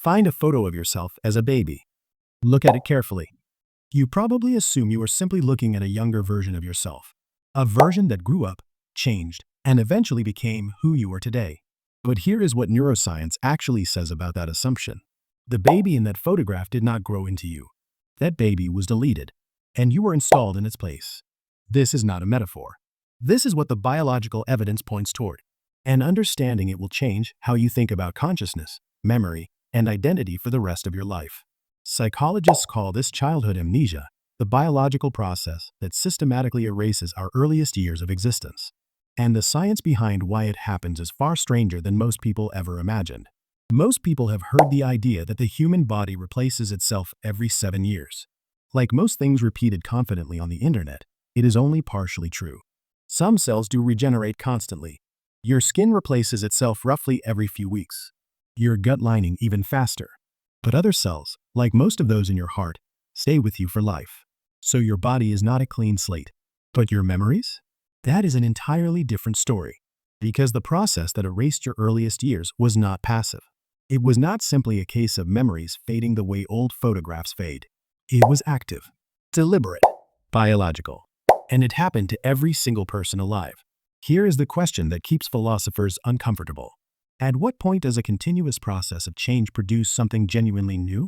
Find a photo of yourself as a baby. Look at it carefully. You probably assume you are simply looking at a younger version of yourself. A version that grew up, changed, and eventually became who you are today. But here is what neuroscience actually says about that assumption. The baby in that photograph did not grow into you. That baby was deleted, and you were installed in its place. This is not a metaphor. This is what the biological evidence points toward. And understanding it will change how you think about consciousness, memory, and identity for the rest of your life. Psychologists call this childhood amnesia, the biological process that systematically erases our earliest years of existence. And the science behind why it happens is far stranger than most people ever imagined. Most people have heard the idea that the human body replaces itself every 7 years. Like most things repeated confidently on the internet, it is only partially true. Some cells do regenerate constantly. Your skin replaces itself roughly every few weeks. Your gut lining even faster. But other cells, like most of those in your heart, stay with you for life. So your body is not a clean slate. But your memories? That is an entirely different story. Because the process that erased your earliest years was not passive. It was not simply a case of memories fading the way old photographs fade. It was active, deliberate, biological. And it happened to every single person alive. Here is the question that keeps philosophers uncomfortable. At what point does a continuous process of change produce something genuinely new?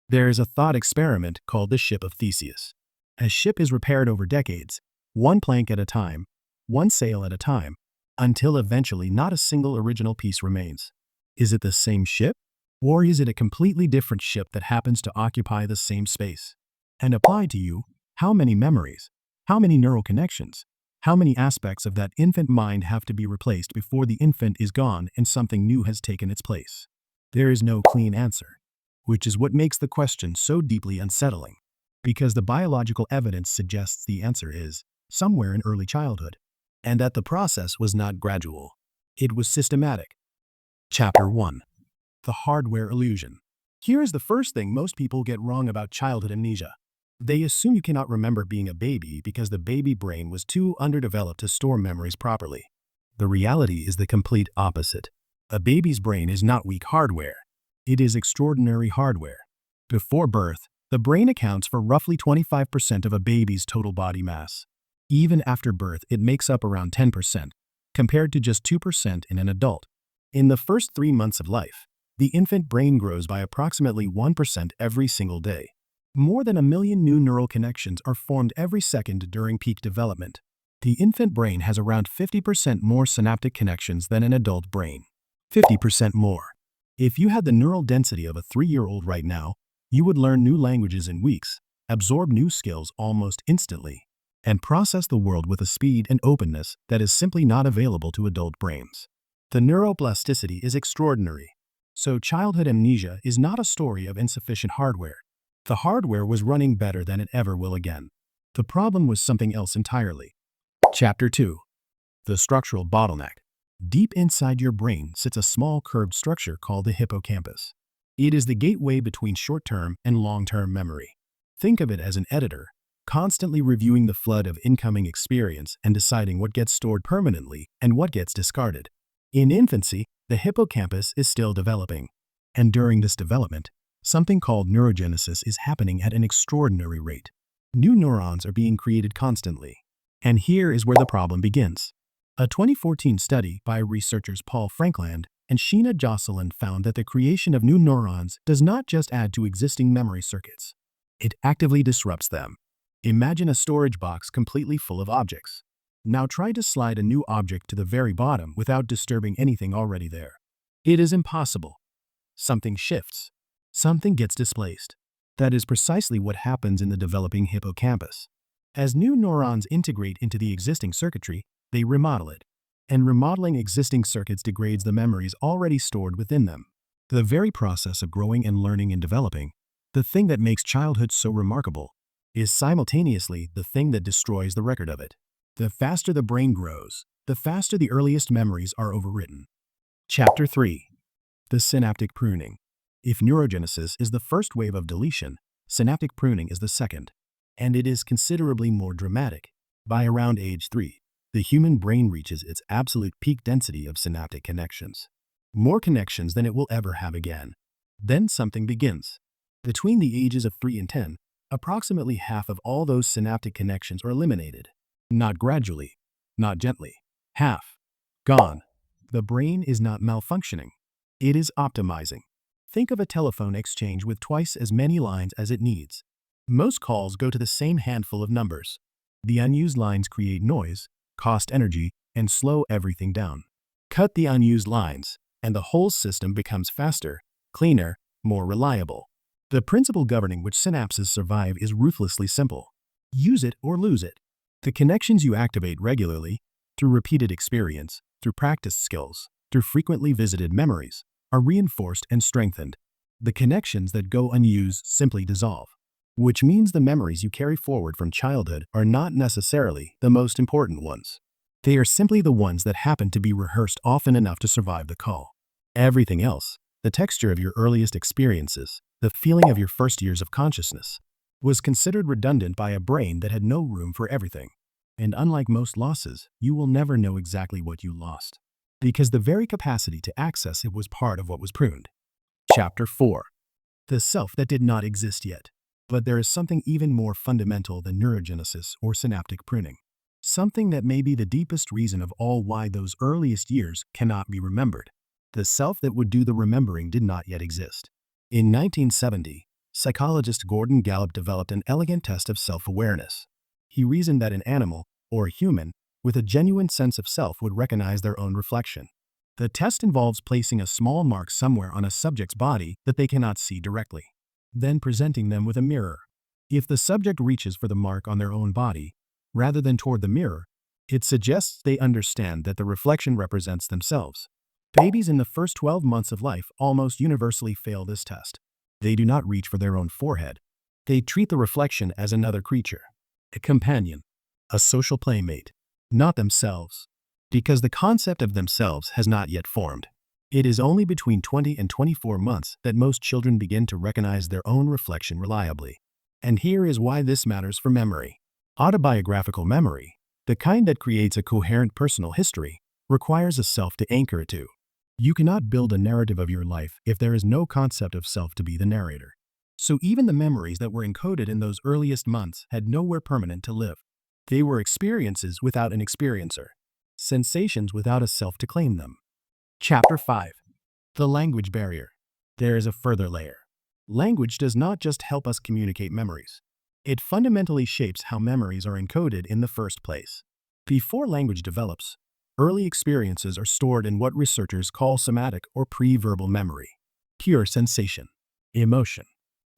There is a thought experiment called the ship of Theseus. A ship is repaired over decades, one plank at a time, one sail at a time, until eventually not a single original piece remains. Is it the same ship? Or is it a completely different ship that happens to occupy the same space? And applied to you, how many memories, how many neural connections, how many aspects of that infant mind have to be replaced before the infant is gone and something new has taken its place? There is no clean answer, which is what makes the question so deeply unsettling, because the biological evidence suggests the answer is somewhere in early childhood, and that the process was not gradual. It was systematic. Chapter 1. The hardware illusion. Here is the first thing most people get wrong about childhood amnesia. They assume you cannot remember being a baby because the baby brain was too underdeveloped to store memories properly. The reality is the complete opposite. A baby's brain is not weak hardware. It is extraordinary hardware. Before birth, the brain accounts for roughly 25% of a baby's total body mass. Even after birth, it makes up around 10%, compared to just 2% in an adult. In the first 3 months of life, the infant brain grows by approximately 1% every single day. More than 1 million new neural connections are formed every second during peak development. The infant brain has around 50% more synaptic connections than an adult brain. 50% more. If you had the neural density of a 3-year-old right now, you would learn new languages in weeks, absorb new skills almost instantly, and process the world with a speed and openness that is simply not available to adult brains. The neuroplasticity is extraordinary. So childhood amnesia is not a story of insufficient hardware. The hardware was running better than it ever will again. The problem was something else entirely. Chapter 2. The structural bottleneck. Deep inside your brain sits a small curved structure called the hippocampus. It is the gateway between short-term and long-term memory. Think of it as an editor, constantly reviewing the flood of incoming experience and deciding what gets stored permanently and what gets discarded. In infancy, the hippocampus is still developing. And during this development, something called neurogenesis is happening at an extraordinary rate. New neurons are being created constantly. And here is where the problem begins. A 2014 study by researchers Paul Frankland and Sheena Jocelyn found that the creation of new neurons does not just add to existing memory circuits. It actively disrupts them. Imagine a storage box completely full of objects. Now try to slide a new object to the very bottom without disturbing anything already there. It is impossible. Something shifts. Something gets displaced. That is precisely what happens in the developing hippocampus. As new neurons integrate into the existing circuitry, they remodel it. And remodeling existing circuits degrades the memories already stored within them. The very process of growing and learning and developing, the thing that makes childhood so remarkable, is simultaneously the thing that destroys the record of it. The faster the brain grows, the faster the earliest memories are overwritten. Chapter 3. The synaptic pruning. If neurogenesis is the first wave of deletion, synaptic pruning is the second. And it is considerably more dramatic. By around age 3, the human brain reaches its absolute peak density of synaptic connections. More connections than it will ever have again. Then something begins. Between the ages of 3 and 10, approximately half of all those synaptic connections are eliminated. Not gradually, not gently. Half. Gone. The brain is not malfunctioning. It is optimizing. Think of a telephone exchange with twice as many lines as it needs. Most calls go to the same handful of numbers. The unused lines create noise, cost energy, and slow everything down. Cut the unused lines, and the whole system becomes faster, cleaner, more reliable. The principle governing which synapses survive is ruthlessly simple. Use it or lose it. The connections you activate regularly, through repeated experience, through practiced skills, through frequently visited memories, are reinforced and strengthened. The connections that go unused simply dissolve, which means the memories you carry forward from childhood are not necessarily the most important ones. They are simply the ones that happen to be rehearsed often enough to survive the call. Everything else, the texture of your earliest experiences, the feeling of your first years of consciousness, was considered redundant by a brain that had no room for everything. And unlike most losses, you will never know exactly what you lost, because the very capacity to access it was part of what was pruned. Chapter 4. The self that did not exist yet. But there is something even more fundamental than neurogenesis or synaptic pruning. Something that may be the deepest reason of all why those earliest years cannot be remembered. The self that would do the remembering did not yet exist. In 1970, psychologist Gordon Gallup developed an elegant test of self-awareness. He reasoned that an animal, or a human, with a genuine sense of self would recognize their own reflection. The test involves placing a small mark somewhere on a subject's body that they cannot see directly, then presenting them with a mirror. If the subject reaches for the mark on their own body, rather than toward the mirror, it suggests they understand that the reflection represents themselves. Babies in the first 12 months of life almost universally fail this test. They do not reach for their own forehead. They treat the reflection as another creature, a companion, a social playmate, not themselves, because the concept of themselves has not yet formed. It is only between 20 and 24 months that most children begin to recognize their own reflection reliably. And here is why this matters for memory. Autobiographical memory, the kind that creates a coherent personal history, requires a self to anchor it to. You cannot build a narrative of your life if there is no concept of self to be the narrator. So even the memories that were encoded in those earliest months had nowhere permanent to live. They were experiences without an experiencer, sensations without a self to claim them. Chapter 5. The language barrier. There is a further layer. Language does not just help us communicate memories. It fundamentally shapes how memories are encoded in the first place. Before language develops, early experiences are stored in what researchers call somatic or pre-verbal memory. Pure sensation, emotion,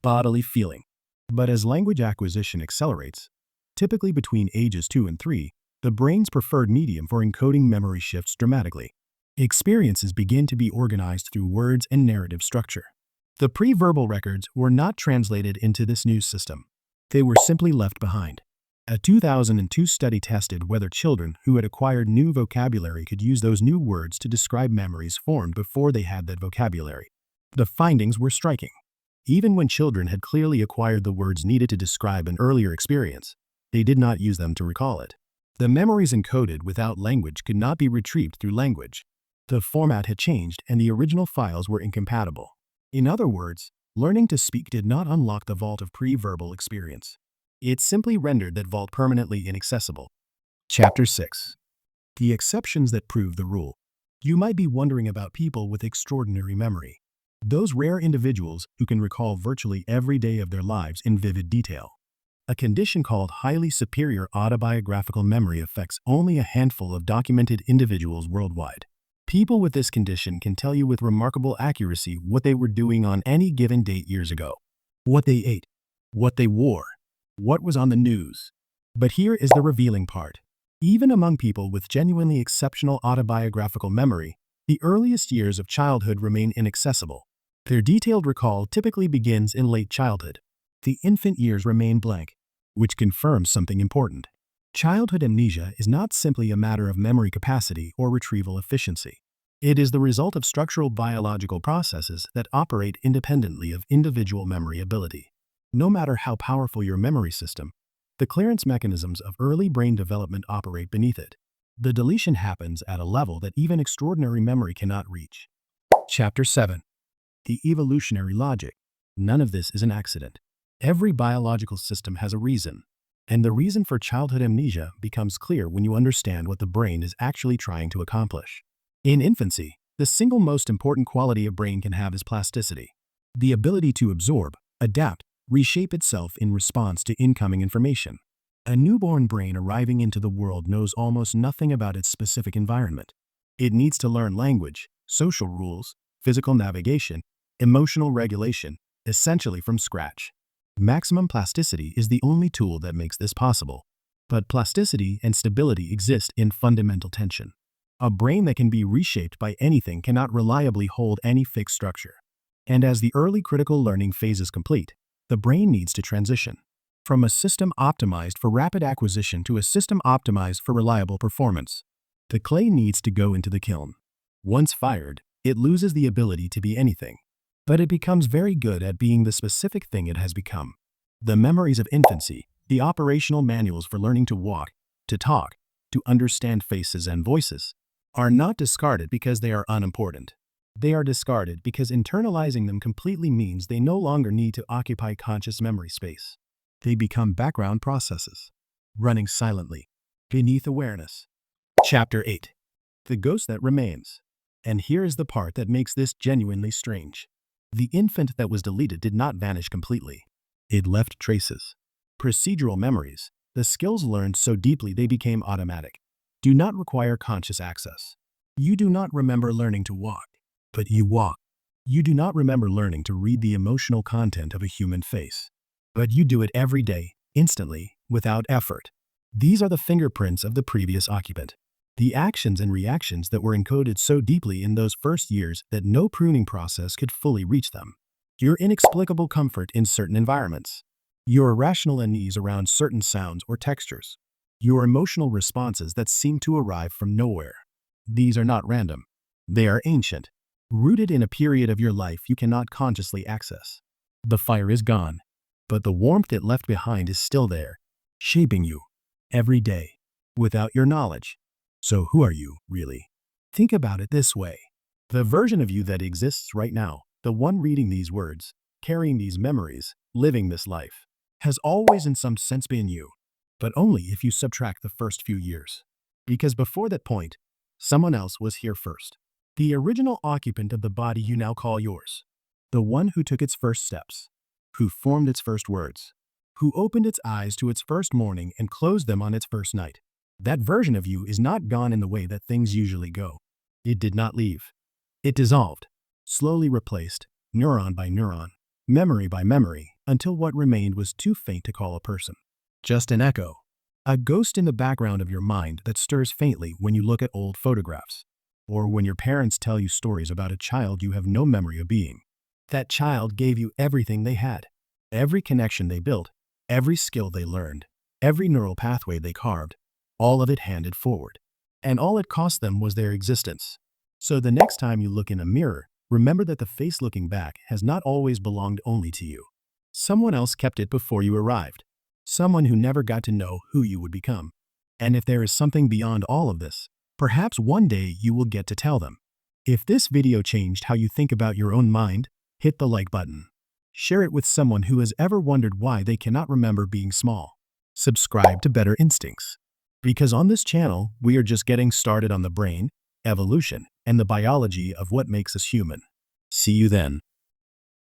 bodily feeling. But as language acquisition accelerates, typically between ages 2 and 3, the brain's preferred medium for encoding memory shifts dramatically. Experiences begin to be organized through words and narrative structure. The pre-verbal records were not translated into this new system. They were simply left behind. A 2002 study tested whether children who had acquired new vocabulary could use those new words to describe memories formed before they had that vocabulary. The findings were striking. Even when children had clearly acquired the words needed to describe an earlier experience, they did not use them to recall it. The memories encoded without language could not be retrieved through language. The format had changed and the original files were incompatible. In other words, learning to speak did not unlock the vault of pre-verbal experience. It simply rendered that vault permanently inaccessible. Chapter 6. The exceptions that prove the rule. You might be wondering about people with extraordinary memory. Those rare individuals who can recall virtually every day of their lives in vivid detail. A condition called Highly Superior Autobiographical Memory affects only a handful of documented individuals worldwide. People with this condition can tell you with remarkable accuracy what they were doing on any given date years ago, what they ate, what they wore, what was on the news. But here is the revealing part. Even among people with genuinely exceptional autobiographical memory, the earliest years of childhood remain inaccessible. Their detailed recall typically begins in late childhood. The infant years remain blank, which confirms something important. Childhood amnesia is not simply a matter of memory capacity or retrieval efficiency. It is the result of structural biological processes that operate independently of individual memory ability. No matter how powerful your memory system, the clearance mechanisms of early brain development operate beneath it. The deletion happens at a level that even extraordinary memory cannot reach. Chapter 7. the evolutionary logic. None of this is an accident. Every biological system has a reason. And the reason for childhood amnesia becomes clear when you understand what the brain is actually trying to accomplish. In infancy, the single most important quality a brain can have is plasticity. The ability to absorb, adapt, reshape itself in response to incoming information. A newborn brain arriving into the world knows almost nothing about its specific environment. It needs to learn language, social rules, physical navigation, emotional regulation, essentially from scratch. Maximum plasticity is the only tool that makes this possible. But plasticity and stability exist in fundamental tension. A brain that can be reshaped by anything cannot reliably hold any fixed structure. And as the early critical learning phase is complete, the brain needs to transition from a system optimized for rapid acquisition to a system optimized for reliable performance. The clay needs to go into the kiln. Once fired, it loses the ability to be anything, but it becomes very good at being the specific thing it has become. The memories of infancy, the operational manuals for learning to walk, to talk, to understand faces and voices, are not discarded because they are unimportant. They are discarded because internalizing them completely means they no longer need to occupy conscious memory space. They become background processes, running silently, beneath awareness. Chapter 8. The Ghost That Remains. And here is the part that makes this genuinely strange. The infant that was deleted did not vanish completely. It left traces. Procedural memories, the skills learned so deeply they became automatic, do not require conscious access. You do not remember learning to walk, but you walk. You do not remember learning to read the emotional content of a human face, but you do it every day, instantly, without effort. These are the fingerprints of the previous occupant. The actions and reactions that were encoded so deeply in those first years that no pruning process could fully reach them. Your inexplicable comfort in certain environments. Your irrational unease around certain sounds or textures. Your emotional responses that seem to arrive from nowhere. These are not random. They are ancient, rooted in a period of your life you cannot consciously access. The fire is gone, but the warmth it left behind is still there, shaping you every day, without your knowledge. So who are you, really? Think about it this way. The version of you that exists right now, the one reading these words, carrying these memories, living this life, has always in some sense been you, but only if you subtract the first few years. Because before that point, someone else was here first. The original occupant of the body you now call yours. The one who took its first steps, who formed its first words, who opened its eyes to its first morning and closed them on its first night. That version of you is not gone in the way that things usually go. It did not leave. It dissolved, slowly replaced, neuron by neuron, memory by memory, until what remained was too faint to call a person. Just an echo. A ghost in the background of your mind that stirs faintly when you look at old photographs, or when your parents tell you stories about a child you have no memory of being. That child gave you everything they had, every connection they built, every skill they learned, every neural pathway they carved, all of it handed forward. And all it cost them was their existence. So the next time you look in a mirror, remember that the face looking back has not always belonged only to you. Someone else kept it before you arrived. Someone who never got to know who you would become. And if there is something beyond all of this, perhaps one day you will get to tell them. If this video changed how you think about your own mind, hit the like button. Share it with someone who has ever wondered why they cannot remember being small. Subscribe to Better Instincts. Because on this channel, we are just getting started on the brain, evolution, and the biology of what makes us human. See you then.